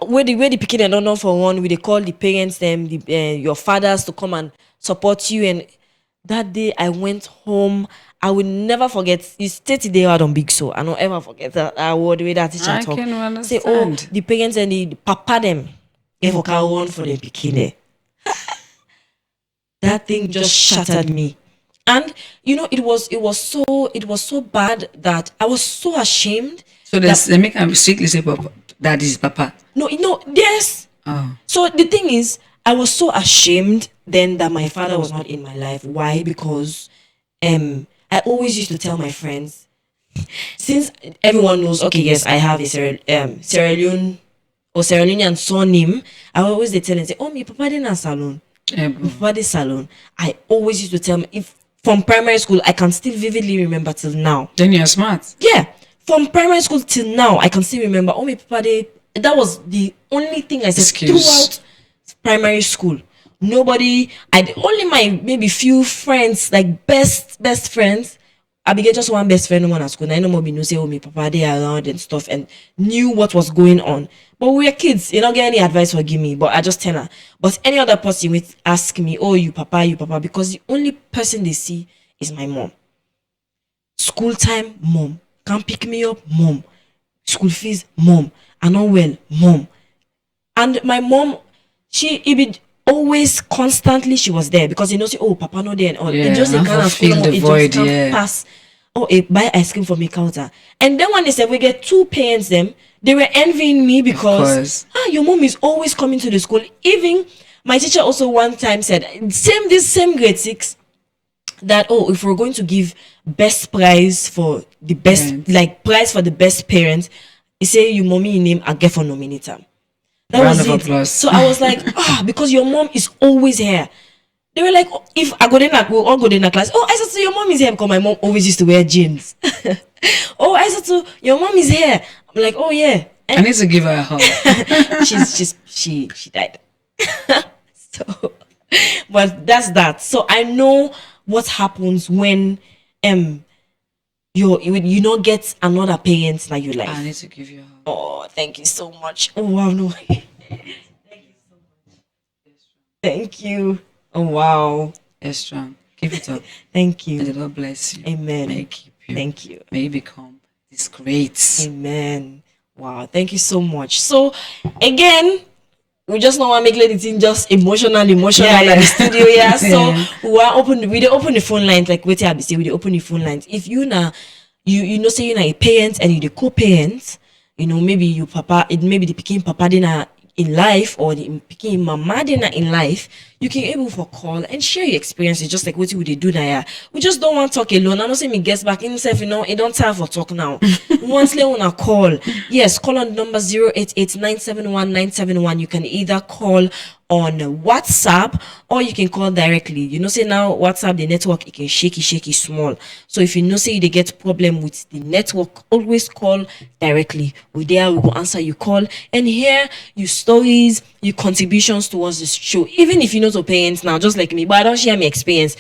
where the picking and don't for one, we they call the parents them, your fathers to come and support you. And that day I went home. I will never forget. It's 30 days out on Big So. I don't ever forget that word the way that teacher I talk. can Say, oh, understand. the parents and the papa them. If I can one for the bikini. That thing just shattered me. And it was so bad that I was so ashamed. So they make him strictly say Papa. That is Papa. No, yes. Oh. So the thing is, I was so ashamed then that my father was not in my life. Why? Because I always used to tell my friends, since everyone knows, okay, yes, I have a Sierra Leone or Sierra Leonean surname, I always they tell and say, oh, my papa didn't salon. Yeah, My papa did salon. I always used to tell me, if from primary school, I can still vividly remember till now. then you're smart. Yeah, from primary school till now, I can still remember. Oh, my papa did. That was the only thing I said throughout primary school. Nobody, only my maybe few friends, like best friends. I began just one best friend, no one at school. I know more no say, oh, my papa they around and stuff, and knew what was going on. But we were kids, you don't get any advice for give me. But I just tell her. But any other person would ask me, oh, you papa, because the only person they see is my mom. School time, mom. Can't pick me up, mom. School fees, mom. I know well, mom. And my mom, she always constantly she was there because say, oh, papa no there and all. Yeah, It just a kind of feel the void, yeah. Pass. Oh, buy ice cream for me counter. And then when they said we get two parents them, they were envying me because your mom is always coming to the school. Even my teacher also one time said same grade 6 that if we're going to give best prize for the best parents. like prize for the best parents, he say your mommy name I get for nominator. That Round was of it. applause. So I was like, because your mom is always here. They were like, if I go in, we'll all go in a class. Oh, I said, so your mom is here because my mom always used to wear jeans. Oh, I said, so your mom is here. I'm like, oh yeah. And I need to give her a hug. she died. So, but that's that. So I know what happens when you don't get another parent like you like. I need to give you a hug. Oh, thank you so much. Oh wow, no. Thank you so much. Thank you. Oh wow. You're strong. Keep it up. Thank May you. the Lord bless you. Amen. May He keep you. Thank you. May you become this great. Amen. Wow, thank you so much. So again, we just don't want to make anything just emotional in the studio. Yeah. So we open the phone lines like wait till say we open the phone lines. If you now you say you're a parent and you the co-parent, maybe you papa it maybe the picking papa dinner in life or the picking mama dinner in life, you can able for call and share your experiences just like what would they do now. We just don't want to talk alone. I don't say me guess back himself, it don't time for talk now. Once they wanna call, yes, call on number 088-971-971. You can either call on WhatsApp or you can call directly. Say now WhatsApp the network it can shaky small. So if say they get problem with the network, always call directly. We will answer your call and hear your stories, your contributions towards this show. Even if you know to parents now, just like me, but I don't share my experience.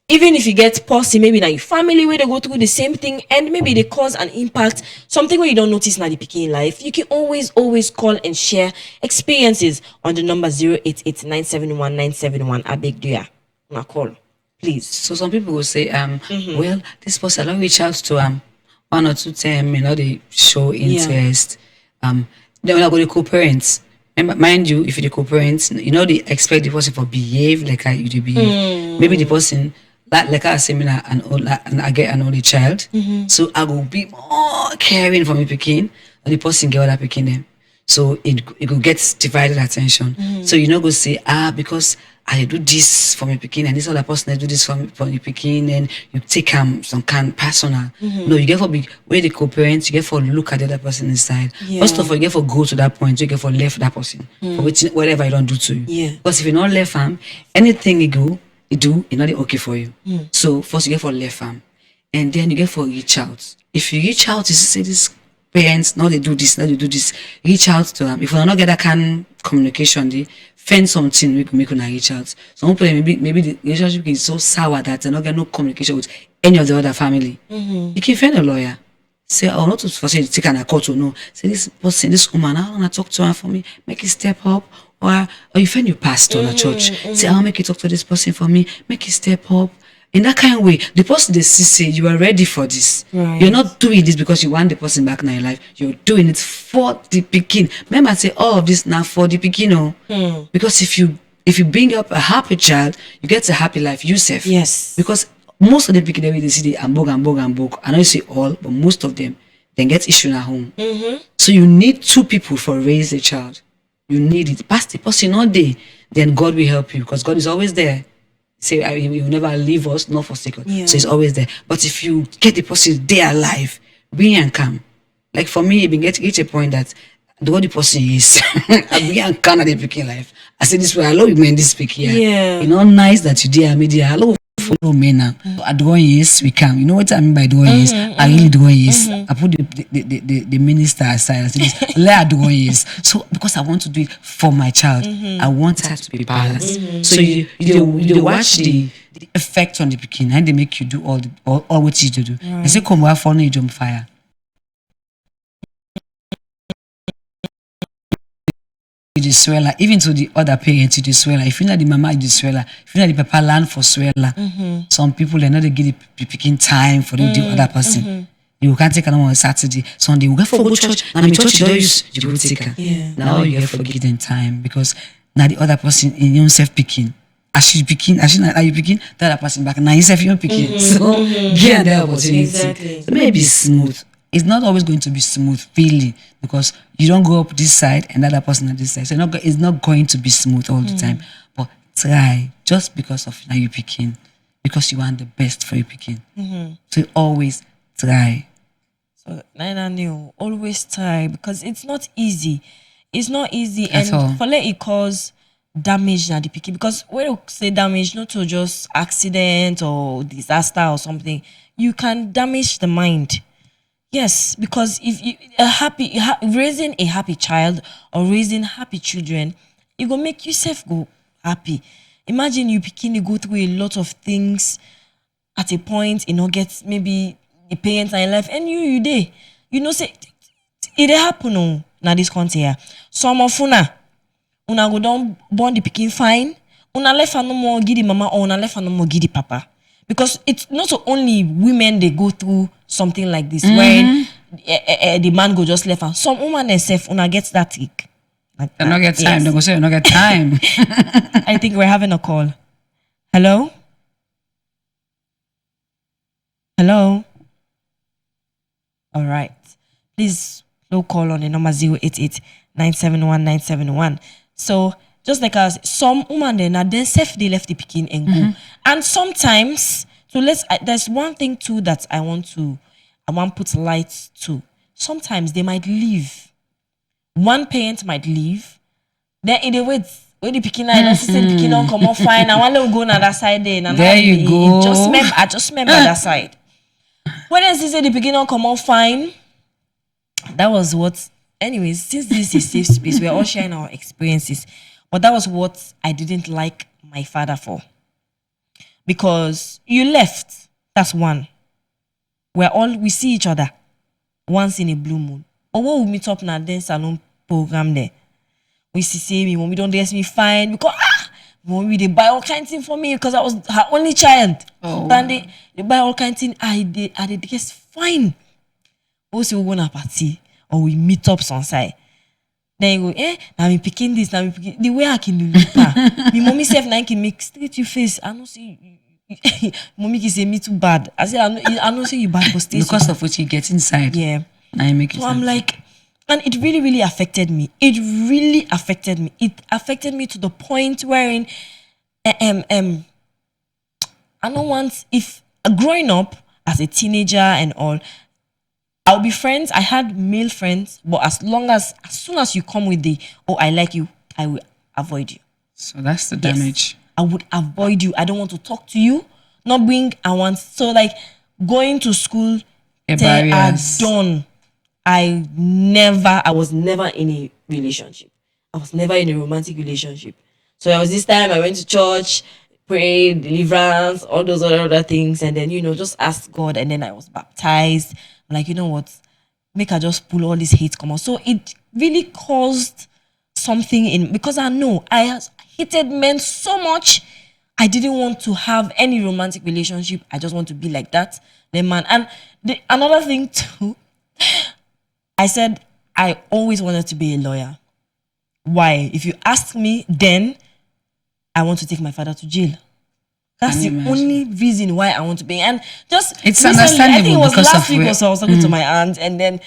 Even if you get policy, maybe now your family where they go through the same thing and maybe they cause an impact, something where you don't notice now the picking life, you can always call and share experiences on the number 088-971-971. I beg you, now call, please. So some people will say, well, this person I don't reach out to one or two times, they show interest. Then when I go to co-parents. Mind you, if you're the co-parents, they expect the person to behave like you to behave. Maybe the person like I say, and I get an only child, so I will be more caring for me picking, and the person get other picking them. So it will get divided attention. So go say because I do this for my picking and this other person I do this for me picking, and you take some kind personal. No, you get for be where the co-parents, you get for look at the other person inside. First of all, you get for go to that point, you get for left that person for whatever you don't do to you. Because if you not left arm, anything you do, it's not okay for you. So first you get for left arm, and then you get for reach out. If you reach out, you say this parents, now they do this, reach out to them. If we not get that kind of communication, they find something we can make una reach out. Some people maybe the relationship is so sour that they not get no communication with any of the other family. You can find a lawyer. say, oh, not to for say take an call to know. Say this person, this woman, I wanna talk to her for me, make it step up. Or you find your pastor in a church, say, I'll make you talk to this person for me, make it step up. In that kind of way, the person they see say you are ready for this. Right. You're not doing this because you want the person back in your life. You're doing it for the picking. Remember, I say all of this now for the picking. Because if you bring up a happy child, you get a happy life yourself. Yes. Because most of the picking they see they ambog. I know you say all, but most of them then get issue at home. So you need two people for raise a child. You need it. Past the person not there, then God will help you because God is always there. Say he will never leave us, nor forsake us. Yeah. So he's always there. But if you get the person there alive, be and calm. Like for me, it been get a point that the what the person is, I be and calm at the picking life. I say this way, I love you man this speak here. Yeah. You know, nice that you dear media. I love follow me now. At the one yes, we can. You know what I mean by the one yes? I really do one yes. I put the minister aside. I say this, let her do one yes. So because I want to do it for my child, I want her to be balanced. So you watch the effect on the beginning and they make you do all what you do. I say come where for no jump fire. You just swell even to the other parents, you just swell. If you know the mama, you just swell. If you know the papa land for swell. Some people they know they give the picking time for the other person. You can't take another on Saturday, Sunday. We go for go church. And in church you don't use you go take her. Yeah. Now you get forgiven time because now the other person in yourself picking. As she picking, as you picking, the other person back. Now yourself you picking. So get the opportunity. Exactly. So maybe smooth. It's not always going to be smooth, really, because you don't go up this side and the other person on this side. So it's not going to be smooth all the time. But try, just because of now you picking, because you want the best for your picking. So always try. So Nina knew, always try because it's not easy. It's not easy, At and all. for let it cause damage na the picking, because when you say damage, not to just accident or disaster or something, you can damage the mind. Yes, because if you raising a happy child or raising happy children, it will make yourself go happy. Imagine you picking, you go through a lot of things at a point, get maybe the parents in life, and you there, say it dey happen now this country here. Some of una go down born the picking fine, una left no more give the mama or una left no more give the papa. Because it's not only women they go through something like this when the man go just left, and some woman themselves una get that tick. Like They not get time. Yes. They go say you not get time. I think we're having a call. Hello? Hello? All right. Please no call on the number 088-971-971. So just like us, some woman then self they left the picking and go. And sometimes, so there's one thing too that I want put light to. Sometimes they might leave. One parent might leave. Then in the way when the picking I don't see the picking don't come out fine. I want to go on that side there. And There you go. I just remember that side. When I say the picking don't come out fine, that was what. Anyways, since this is a safe space, we're all sharing our experiences. But that was what I didn't like my father for. Because you left. That's one. We see each other once in a blue moon. Or when we meet up na then salon program there. We see me, mommy don't dress me fine because mommy they buy all kinds of things for me because I was her only child. Oh. Then they buy all kinds of things. I did dress fine. Also we go na party or we meet up some side. Then you go, now me picking this, now me picking the way I can do it. My mommy self now can make straight your face. I know say mommy can say me too bad. I say I know say you bad for straight. Because of what you get inside. Yeah. Now you make it. So I'm like, and it really, really affected me. It really affected me. It affected me to the point wherein I don't want, if growing up as a teenager and all, I'll be friends. I had male friends, but as soon as you come with I like you, I will avoid you. So that's the Yes. damage. I would avoid you. I don't want to talk to you. Not being, so like going to school, A till I'm barriers. done. I was never in a relationship. I was never in a romantic relationship. So there was this time I went to church, prayed, deliverance, all those other things, and then just asked God, and then I was baptized. I'm like, you know what? Make her just pull all this hate come out. So it really caused something in, because I know I hated men so much. I didn't want to have any romantic relationship. I just want to be like that, the man. And another thing too, I said I always wanted to be a lawyer. Why? If you ask me, then I want to take my father to jail. That's the only reason why I want to be. And just it's recently, understandable. I think it was because last of week or so, I was talking to my aunt, and then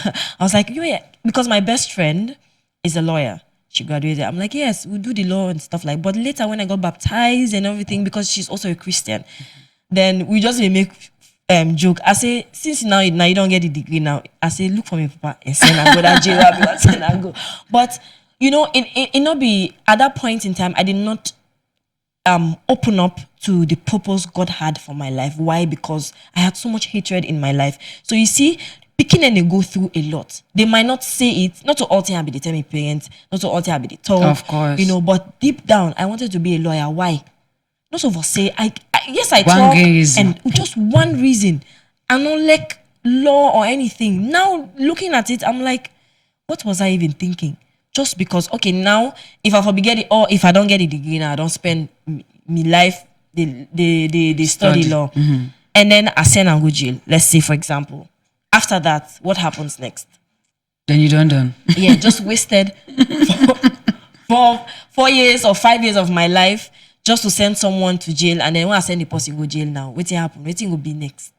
I was like, yeah, because my best friend is a lawyer. She graduated. I'm like, yes, we do the law and stuff like. But later, when I got baptized and everything, because she's also a Christian, then we just make joke. I say, since now you don't get the degree now, I say, look for me, papa, and send and go that jail, send and go. But you know, it not be at that point in time, I did not open up to the purpose God had for my life. Why? Because I had so much hatred in my life. So you see, picking and they go through a lot. They might not say it, not to all things be the tell me parents, not to all things be the talk. Of course. You know, but deep down, I wanted to be a lawyer. Why? Most of us say, yes, I One talk, reason. and just one reason. I don't like law or anything. Now, looking at it, I'm like, what was I even thinking? Just because, okay, now, if I forget it, or if I don't get a degree now, I don't spend me life, they study law. And then I send and go jail. Let's say, for example. After that, what happens next? Then you don't done. Yeah, just wasted 4 years or 5 years of my life just to send someone to jail. And then when I send the person go jail now, what will happen? What will be next?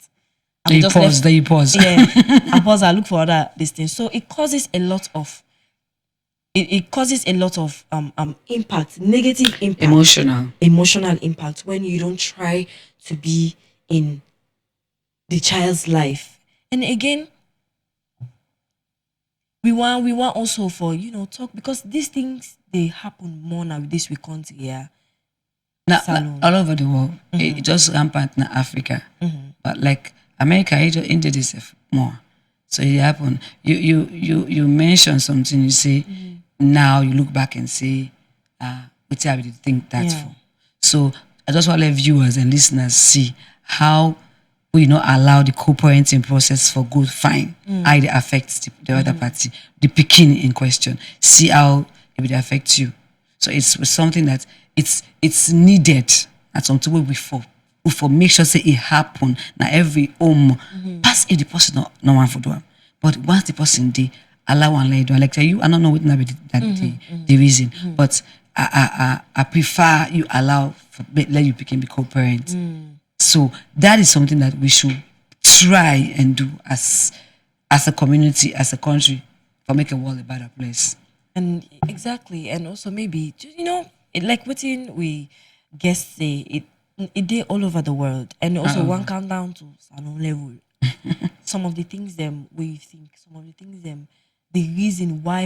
Then you pause. Yeah, I pause. I look for other this thing. So it causes a lot of it causes a lot of impact, negative impact, emotional impact when you don't try to be in the child's life. And again, we want also for talk, because these things they happen more now with this we country, yeah. Now, all over the world, it just rampant in Africa, but like America, India is more. So it happen. You mention something. You say now you look back and say, what I did think that for. So I just want to let viewers and listeners see how we not allow the co-parenting process for good, fine, how it affects the other party, the picking in question. See how it will affect you. So it's something that it's needed at some time before. For make sure say it happen. Now every home pass if the person no one for do it. But once the person they allow one lady, like tell you, I don't know what the reason, but I prefer you allow let you begin be co-parent. So that is something that we should try and do as a community, as a country, for make a world a better place. And exactly, and also maybe like what we guests say it did all over the world, and also one countdown to salon level. Some of the things we think, some of the things the reason why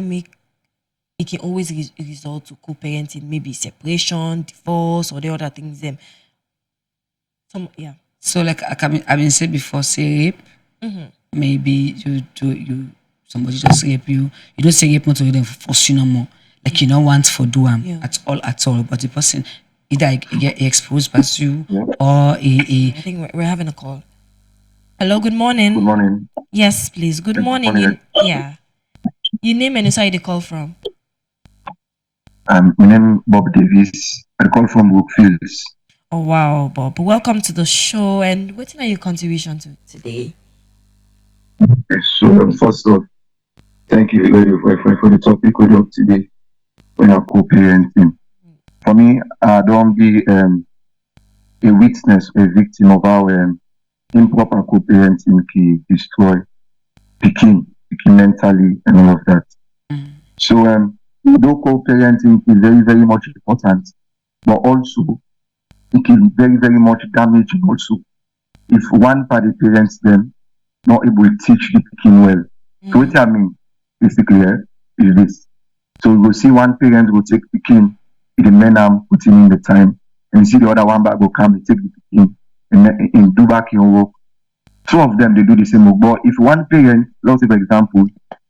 it can always result to co-parenting, maybe separation, divorce, or the other things So like I've been said before, say rape. Maybe somebody just rape you. You don't say rape not to them for force you no more. Like you don't want for do at all. But the person either get exposed by you or I think we're having a call. Hello, good morning. Good morning. Yes, please. Good morning. Your name and where you call from? My name is Bob Davis. I call from Brookfields. Oh wow, Bob! Welcome to the show. And what are your contribution to today? So first off, thank you for the topic we have today. When you're co-parenting, for me, I don't be a witness, a victim of our improper co-parenting can destroy picking mentally and all of that. So though co-parenting is very, very much important, but also it can be very, very much damaging also if one party parents them not able to teach the picking well. So what I mean basically is this. So we will see one parent will take picking, the men are putting in the time, and you see the other one back will come and take the picking and do back your work. Two of them they do the same work. But if one parent, let's say for example,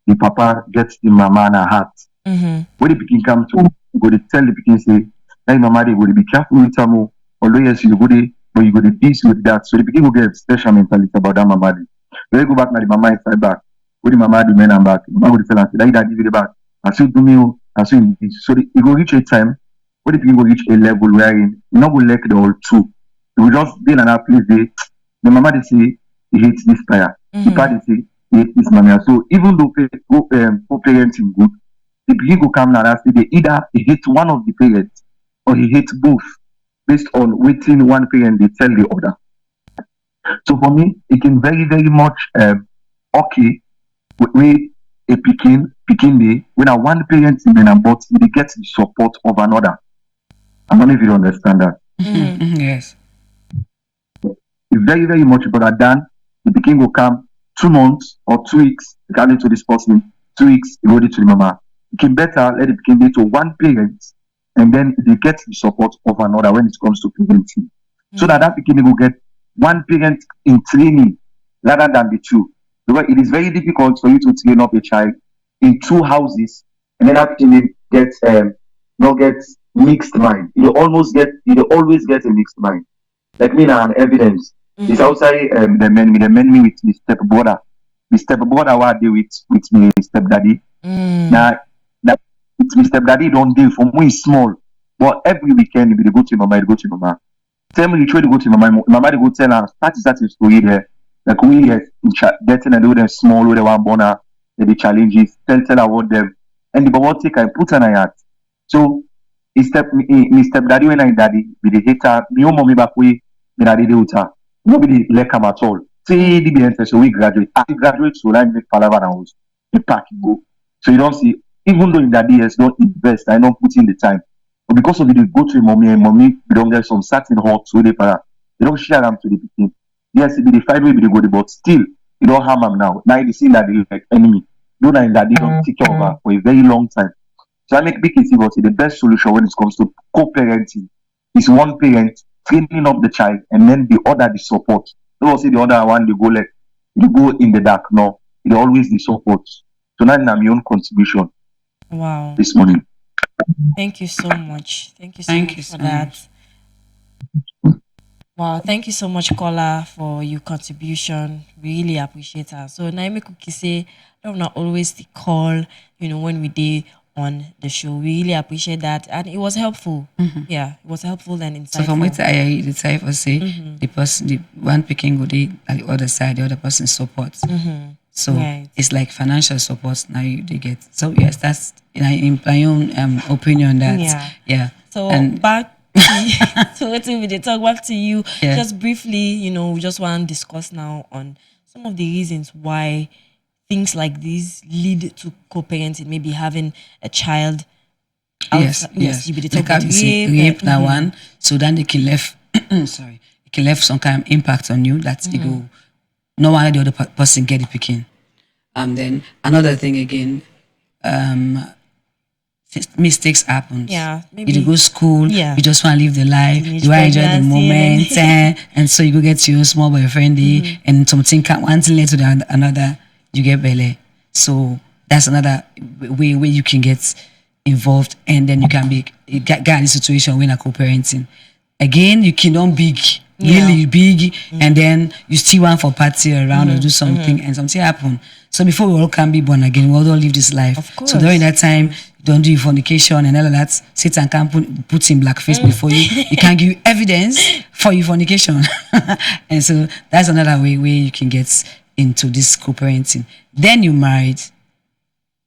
the papa gets the mama and a hat, when the picking come to go to tell the picking say, hey mama, they go to be careful with them. Although yes, you go to, but you go to this with that. So the picking will get special mentality about that mama. When you go back now, the mama inside back. When the mama the men and back, the mama go tell her, say, that give it back. I still do me, I still do this. So it will reach a time when the people go reach a level wherein you not go like the whole two. You will just be in another place there. The mama they say he hates this player. The party say he hates this mama. So even though co-parenting good, the people go come now and say they either he hates one of the parents or he hates both based on waiting one parent they tell the other. So for me, it can very, very much okay with a picking day when a one parent in and but they get the support of another. I don't know if you understand that. Yes. It's very, very much better than the picking will come 2 months or 2 weeks, regarding to this person, 2 weeks, you go to the mama. It can better let it picking be to one parent and then they get the support of another when it comes to parenting. So that picking will get one parent in training rather than the two. Because it is very difficult for you to train up a child in two houses and then that picking gets not get mixed mind. You always get a mixed mind. Like me now, an evidence. It's outside the men me with my stepbrother. My stepbrother what I do with my stepdaddy. Now that with my stepdaddy don't deal from when he's small. But every weekend if they go to mama, they go to mama. Tell me you try to go to mama, mama they go tell her start story there. Like we getting and do them small with the one born the challenges, tell her what them and the baba take and put on her heart. So my stepdaddy when I daddy be the hater, me own mommy back way me daddy the uta. Nobody like him at all. Say the BNS so we graduate. After graduate so I make palava and house. The pack go. So you don't see even though in daddy has don't invest, I don't put in the time. But because of it, they go to a mommy and mommy we don't get some certain hot so they don't share them to the beginning. Yes, it be the fight way they go but still you don't harm them now. Now you see that they like enemy. Don't know that they don't take care of her for a very long time. So I make big easy about it. The best solution when it comes to co-parenting is one parent training up the child and then the other the support. Don't say the other one they go like they go in the dark. No, it always the support. So now I'm my own contribution Wow. this morning. Thank you so much. Thank you so much for that. Wow, thank you so much, Kola, for your contribution. Really appreciate her. So Naomi Cookie say, don't not always the call, when we did on the show. We really appreciate that. And it was helpful. Yeah, it was helpful and insightful. So from what I decipher say, the person, the one picking good at the other side, the other person supports. So it's like financial support now they get. So yes, that's in my own opinion. That So and back to what we did talk back to you. Just briefly, we just want to discuss now on some of the reasons why things like these lead to co-parenting, maybe having a child. Yes. You be like rape that one. So then they can left sorry, it can left some kind of impact on you that you go no one the other person get it picking. And then another thing again, mistakes happen. Yeah, maybe you go school. Yeah, you just want to live the life. You want to enjoy the moment, and so you go get your small boyfriend, and something one thing led to another. You get belly. So that's another way where you can get involved, and then you can get in a situation when a co-parenting. Again, you cannot big. Really big, and then you still want for party around or do something, and something happen. So before we all can be born again, we all don't live this life. Of course. So during that time, you don't do fornication and all of that. Satan can put in blackface before you. He can give you evidence for your fornication, and so that's another way where you can get into this co-parenting. Then you married,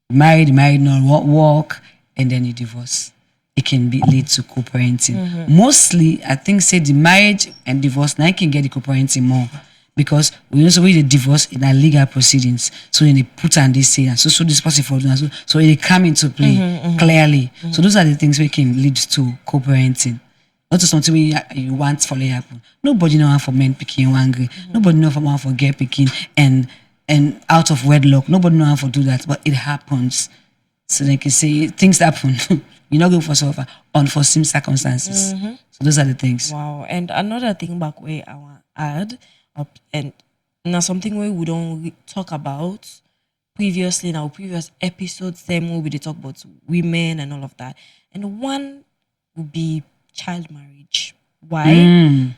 not work, and then you divorce. It can lead to co-parenting. Mostly, I think, say the marriage and divorce now can get the co-parenting more because we also read the divorce in our legal proceedings. So then they put on this say, so this person for doing so they come into play clearly. So those are the things we can lead to co-parenting. Not to something you want for to happen. Nobody know how for men picking angry. Nobody know how for girl picking and out of wedlock. Nobody know how to do that, but it happens. So they can say things happen. You're not going for suffer unforeseen circumstances. So those are the things. Wow. And another thing back where I want to add, and now something we don't talk about previously in our previous episodes, same way we did talk about women and all of that. And one would be child marriage. Why?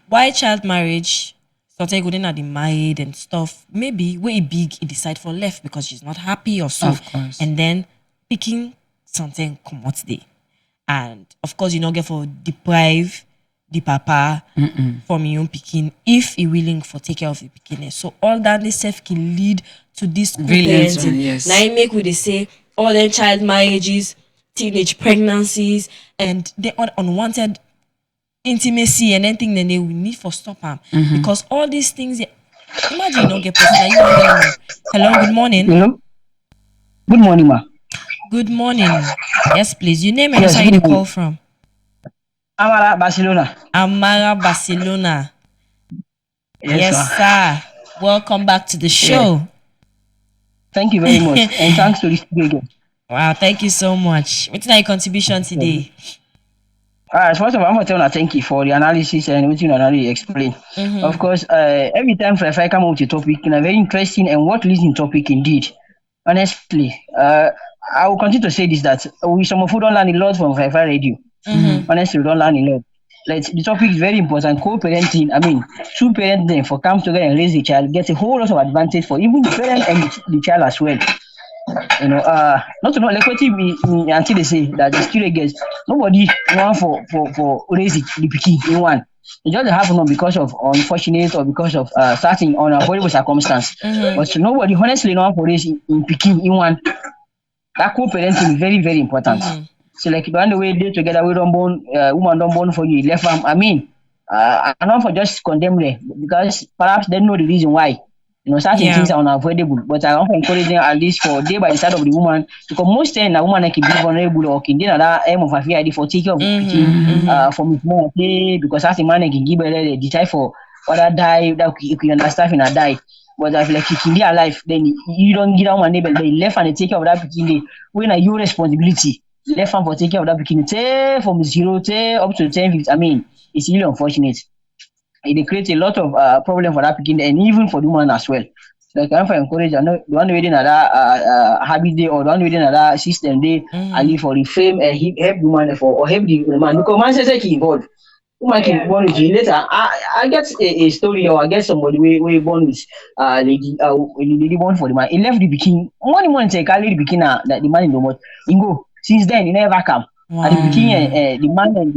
Why child marriage? Sometimes go then at the married and stuff. Maybe way big, he decide for left because she's not happy or so. Of course. And then picking something come out day. And of course, you not get for deprive the papa from your own picking if he willing for take care of the picking. So all that they self can lead to this Brilliant parenting. one, yes. Now I make with they say all them child marriages, teenage pregnancies, and the unwanted intimacy and anything then they will need for stop them because all these things. Imagine you don't get person. You don't know. Hello, good morning. Hello. Good morning, ma. Good morning. Yes, please. Your name and Yes, where you good call morning. from? Amara, Barcelona. Amara, Barcelona. Yes, ma. sir. Welcome back to the show. Thank you very much, and thanks to the studio again. Wow, thank you so much. What's your contribution today? First of all, I'm going to tell you thank you for the analysis and what you already explained. Of course, every time I come out with a topic, a very interesting and what listening topic indeed. Honestly, I will continue to say this that we some of you don't learn a lot from Fi Radio. Honestly, we don't learn a lot. Like the topic is very important. Co-parenting, I mean, two parents for come together and raise a child gets a whole lot of advantage for even the parent and the child as well. You know, not to know like what me until they say that the student gets nobody want for raising the pikin in one. It just happen not because of unfortunate or because of starting unavoidable circumstance. But nobody honestly know for raising in pikin in one. That co-parenting is very, very important. So like the one way they together we don't born woman don't born for you left farm. I mean, I'm not for just condemn them because perhaps they know the reason why. You know, certain things are unavoidable, but I want to encourage them at least for day by the side of the woman because most times a woman can be vulnerable or can do that aim of a fear for taking of the from his mom because as a man can give a decide for whether die that you can understand in a die. But if like you can be alive, then you don't get out one neighbor, they left and take care of that bikini. When are your responsibility? Left hand for taking care of that bikini from 0 up to 10. I mean, it's really unfortunate. It creates a lot of problem for that picking and even for the woman as well. Like I'm for encourage, I know the one within another habit day or the one within another system day, and leave for the frame and help the woman for or help the man because man says he involved. Woman can born with you later. I get a story or I get somebody we born with lady born for the man. He left the bikini. Money take carry the bikini that the man in the mouth. He go. Since then he never come. At the bikini, the man and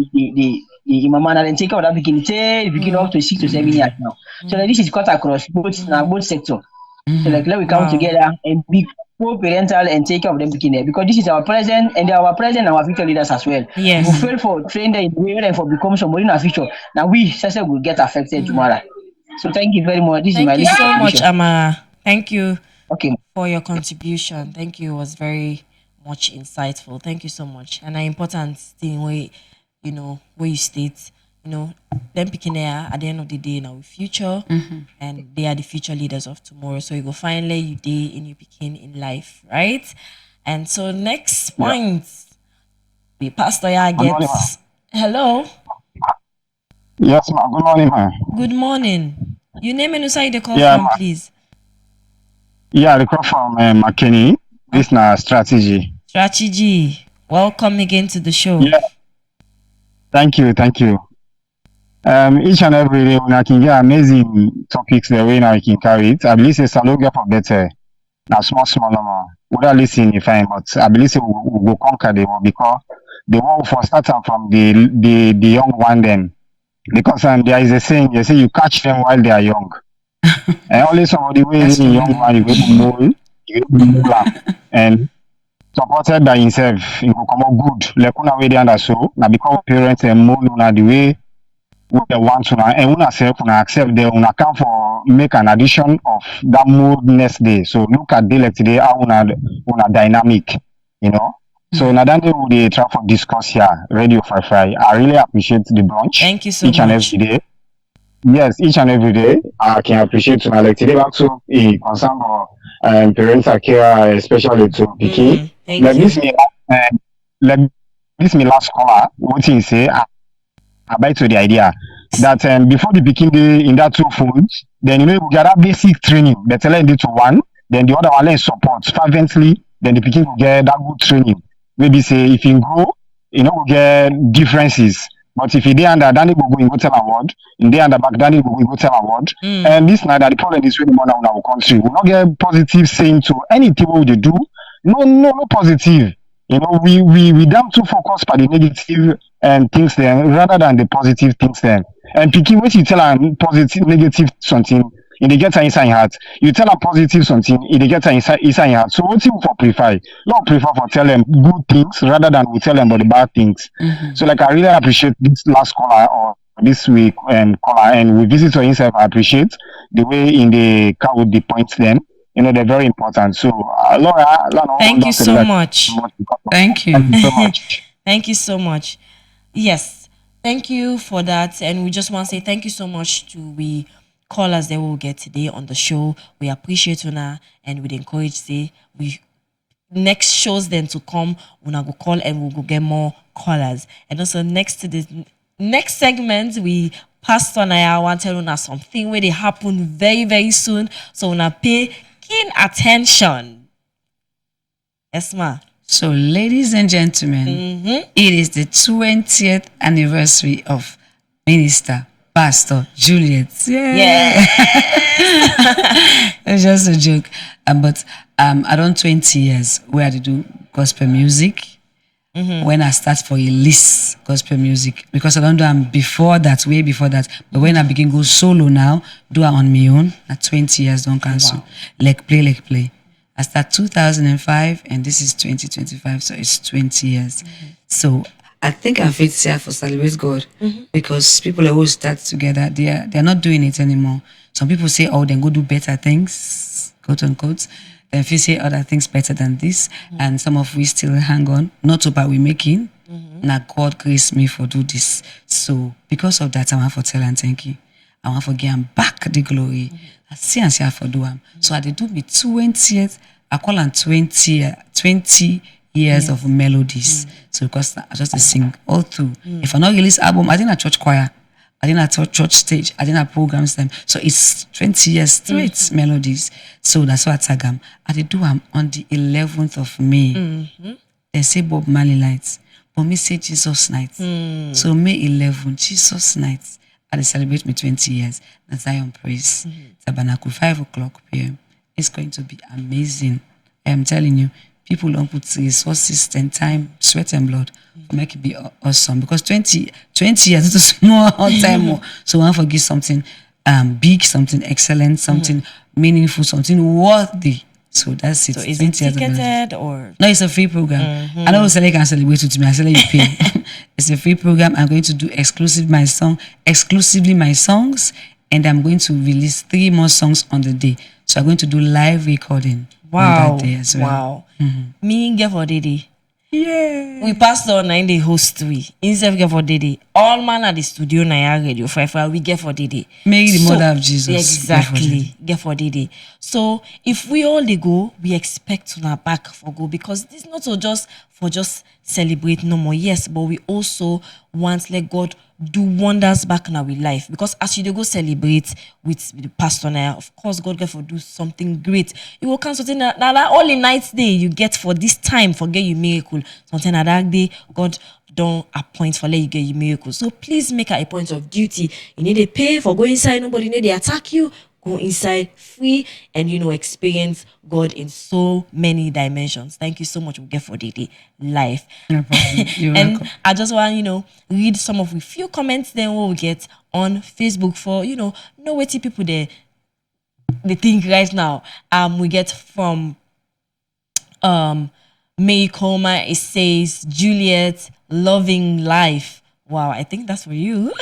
the mama and take out that bikini. The bikini up to 6 to 7 years now. So like, this is cut across both sector. So like let we come together and be co-parental and take care of them bikini because this is our present and they are our present and our future leaders as well. Yes. We fail for train them in the way and for become somebody in our future. Now we will get affected tomorrow. So thank you very much. This is my Thank you so much, contribution. Amara. Thank you Okay. for your contribution. Thank you. It was very much insightful. Thank you so much. And an important thing where where you state, them picking there at the end of the day in our future and they are the future leaders of tomorrow. So you go finally you day in your picking in life, right? And so next point, the pastor gets hello. Yes, ma'am. Good morning, ma'am. Good morning. Your name and where you call from, ma'am. please. Yeah, the call from McKinney. This na strategy. Strategy. Welcome again to the show. Yeah. Thank you. Each and every day when I can get amazing topics the way now I can carry it. I believe it's a logo for better. Now small number. Without listening if I but I believe we will conquer the one because the one for starting from the young one then. Because there is a saying, they say you catch them while they are young. And only somebody who is young one, you go to mold, and supported by himself, he will come out good. Like una way they under so, now because parents and mold una the way we want to and una self una accept they una come for make an addition of that mood next day. So look at day like today how una dynamic, So now that they try for discuss here, Radio Fi. I really appreciate the brunch. Thank you so each much. And every day. Yes, each and every day. I can appreciate tonight. Like today back to a concern for parental care, especially to Piki. Thank you. This me last caller. What he say? I buy to the idea that before the Piki day in that 2 phones, then we get that basic training. Better learn it to one, then the other one learn support fervently. Then the Piki will get that good training. Maybe say if you grow, we get differences. But if you dey under Danny go go tell a word, in dey under back Danny go go tell a word. And this night that the problem is with the money in our country. We not get positive saying to anything we dey do. No positive. You know, we damn too focus by the negative and things then rather than the positive things then. And picking what you tell them positive, negative something, in the get inside your heart. You tell them positive something, in the get inside your heart. So what you for prefer? Not prefer for tell them good things rather than we tell them about the bad things. So like I really appreciate this last caller or this week caller and we visit to himself. I appreciate the way in the car with the points then. You know, they're very important. So, Laura, Thank you so much. Thank you. Thank you so much. Thank you so much. Yes, thank you for that. And we just want to say thank you so much to we callers that we'll get today on the show. We appreciate Una and we'd encourage say we next shows then to come, Una go call and we'll go get more callers. And also next to this next segment, we Pastor and I want to tell Una something where they happen very, very soon. So Una pay keen attention. Yes, ma. So, ladies and gentlemen, it is the 20th anniversary of Minister Pastor Juliet. Yeah. It's just a joke. But I done 20 years where I do gospel music. When I start for a list gospel music, because I don't do them before that, way before that. But when I begin go solo now, do it on my own. At 20 years, don't cancel. Wow. Like play. I start 2005 and this is 2025, so it's 20 years. So I think I'm fit to for celebrate God because people always start together. They're not doing it anymore. Some people say, oh, then go do better things, quote unquote. Then if you say other things better than this, and some of we still hang on, not about we making. Now God grace me for do this. So because of that, I want for tell and thank you. I want for give back the glory. I see and say for do them. So I did do me 20th. I call them 20 years of melodies. So because I just sing all through. If I not release album, I did a church choir. I did a church stage. I did a programs them. So it's 20 years straight melodies. So that's what I tag them. I did do them on the 11th of May. They say Bob Marley nights. But me say Jesus night. So May 11, Jesus night. I celebrate me 20 years. That's Zion Praise. Tabernacle, 5 o'clock p.m. It's going to be amazing. I am telling you, people don't put resources and time, sweat and blood to make it be awesome. Because 20 years is a small time more. So I want to give something big, something excellent, something meaningful, something worthy. So that's it. So is it ticketed or? No, it's a free program. I don't say I can celebrate with me. I say you pay. It's a free program. I'm going to do exclusively my songs, and I'm going to release 3 more songs on the day. So I'm going to do live recording on that day as well. Wow. Me get for Dede. Yeah. We passed on 9 day host we. Instead get for Dede. All man at the studio na radio 5 we get for Dede. Mary the mother of Jesus. Exactly. Get for Dede. So if we all they go, we expect to not back for go because this not so just celebrate no more. Yes, but we also want let God do wonders back in our life because as you go celebrate with the pastor now, of course God get for do something great. You will come something that only night day you get for this time forget your miracle. Something that day God don't appoint for let you get your miracle. So please make it a point of duty. You need to pay for going inside. Nobody need to attack you. Go inside free and experience God in so many dimensions. Thank you so much, we get for the life. No problem. You're and welcome. I just want read some of the few comments then we'll get on Facebook for know what people they think right now. We get from May Coma. It says Juliet loving life. Wow, I think that's for you.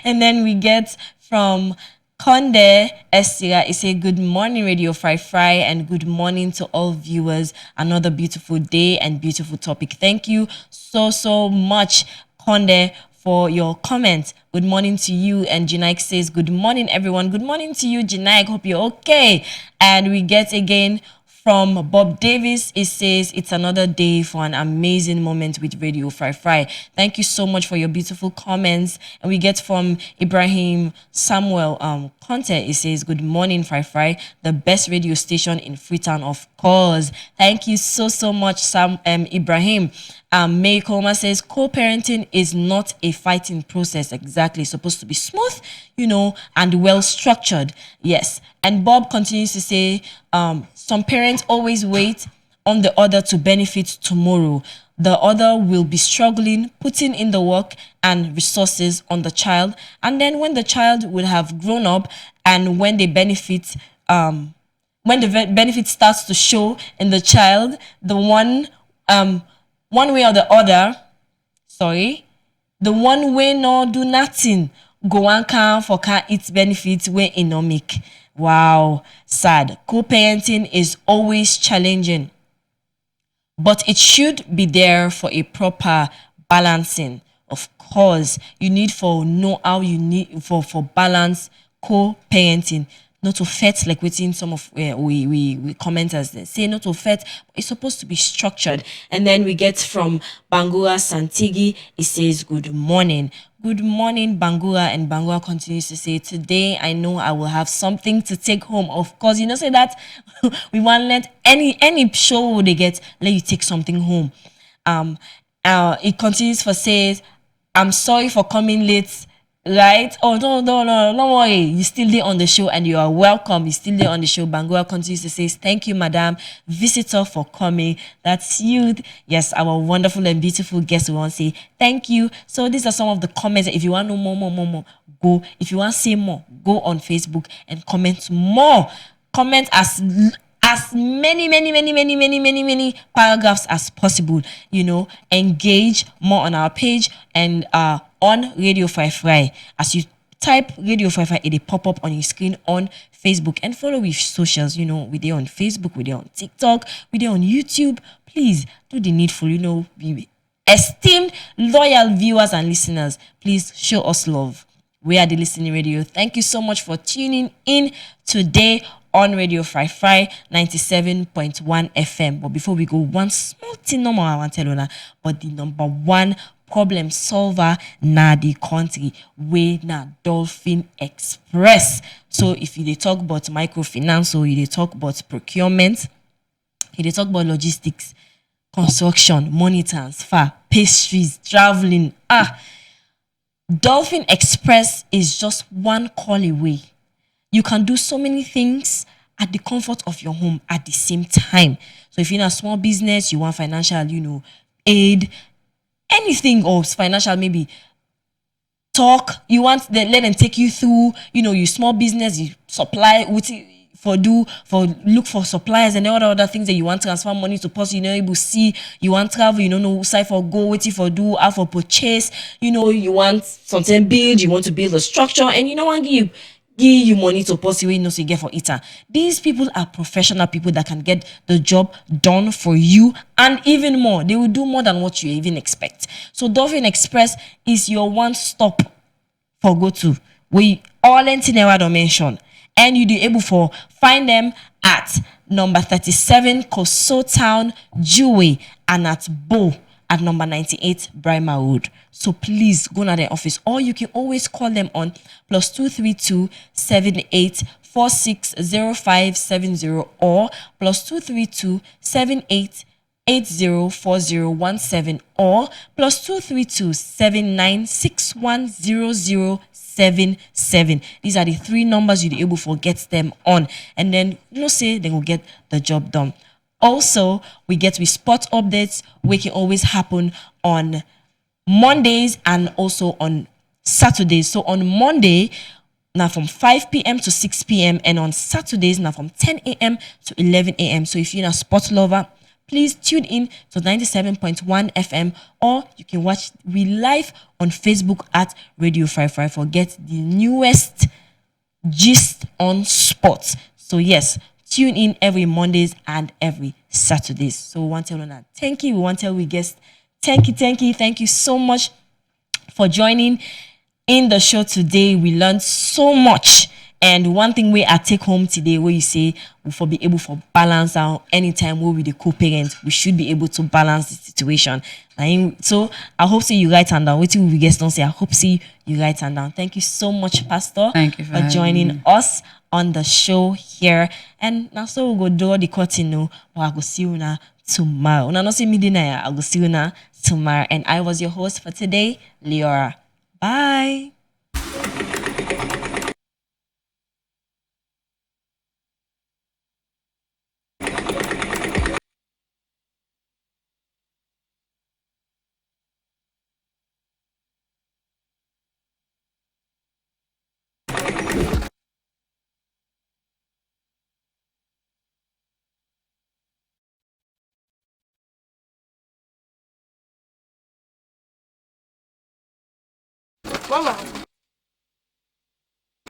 And then we get from Conde Estira, it say good morning Radio Fry and good morning to all viewers. Another beautiful day and beautiful topic. Thank you so much, Conde, for your comment. Good morning to you. And Janaik says good morning everyone. Good morning to you, Janaik. Hope you're okay. And we get again from Bob Davis, it says it's another day for an amazing moment with Radio Fry. Thank you so much for your beautiful comments. And we get from Ibrahim Samuel Conte, it says good morning Fry, the best radio station in Freetown of course. Thank you so much, Sam Ibrahim. May Koma says co-parenting is not a fighting process. Exactly. It's supposed to be smooth, and well structured. Yes. And Bob continues to say, some parents always wait on the other to benefit tomorrow. The other will be struggling, putting in the work and resources on the child. And then when the child will have grown up and when the benefit starts to show in the child, the one way or the other, the one way no do nothing, go and can for can its benefits way economic. Wow, sad. Co-parenting is always challenging, but it should be there for a proper balancing. Of course, you need for know how you need for balance co-parenting. Not to fet like within some of we commenters they say not to fet. It's supposed to be structured. And then we get from Bangura Santigi. It says good morning. Good morning, Bangura. And Bangura continues to say, today I know I will have something to take home. Of course, say that we want let any show they get, let you take something home. It continues for says, I'm sorry for coming late. Right? Oh, no, don't worry. You still there on the show and you are welcome. You still there on the show. Bangura continues to say, thank you, madam visitor, for coming. That's you. Yes, our wonderful and beautiful guest. We want to say thank you. So these are some of the comments. If you want to know more, go. If you want to say more, go on Facebook and comment more. Comment as many paragraphs as possible. Engage more on our page and on Radio Fry. As you type Radio Fry, it'll pop up on your screen on Facebook, and follow with socials. We're there on Facebook, we're there on TikTok, we're there on YouTube. Please do the needful. Be esteemed, loyal viewers and listeners. Please show us love. We are the Listening Radio. Thank you so much for tuning in today on Radio Fry 97.1 FM. But before we go, one small thing normal I want to tell you, but the number one problem solver na the country way na Dolphin Express. So if you talk about microfinance, or you talk about procurement, you talk about logistics, construction, money transfer, pastries, traveling, Dolphin Express is just one call away. You can do so many things at the comfort of your home at the same time. So if you're in a small business, you want financial, aid, anything of financial, maybe talk, you want let them take you through, your small business, you supply look for suppliers and all the other things that you want to transfer money to post, able see, you want travel, no side for go, waiting for do, out for purchase, you want something build, you want to build a structure, and you don't want to give you money to post away, so you get for it. These people are professional people that can get the job done for you, and even more. They will do more than what you even expect. So Dolphin Express is your one stop for go to. We all in dimension, and you be able for find them at number 37 Koso Town, Jewey, and at Bo at number 98 Brima Road. So please go to their office, or you can always call them on +232 78 460570 or +232 78 804017 or +232 79610077. These are the three numbers you'll be able to get them on, and then say they will get the job done. Also, we get with spot updates, which can always happen on Mondays and also on Saturdays. So on Monday, now from 5 p.m. to 6 p.m. and on Saturdays, now from 10 a.m. to 11 a.m. So if you're a sport lover, please tune in to 97.1 FM, or you can watch we live on Facebook at Radio Fry for get the newest gist on sports. So yes, tune in every Mondays and every Saturdays. So we want to tell you thank you. We want to tell we guests thank you so much for joining in the show today. We learned so much. And one thing I take home today, where you say we for be able to balance out anytime where we the co-parent, we should be able to balance the situation. So I hope you write and down. What we guests don't say, I hope you write and down. Thank you so much, Pastor. Thank you for joining us on the show here. And now so we'll go draw the curtain no, but I go see you now tomorrow. Una no see me dinner, I go see you now tomorrow. And I was your host for today, Leora. Bye. Mama.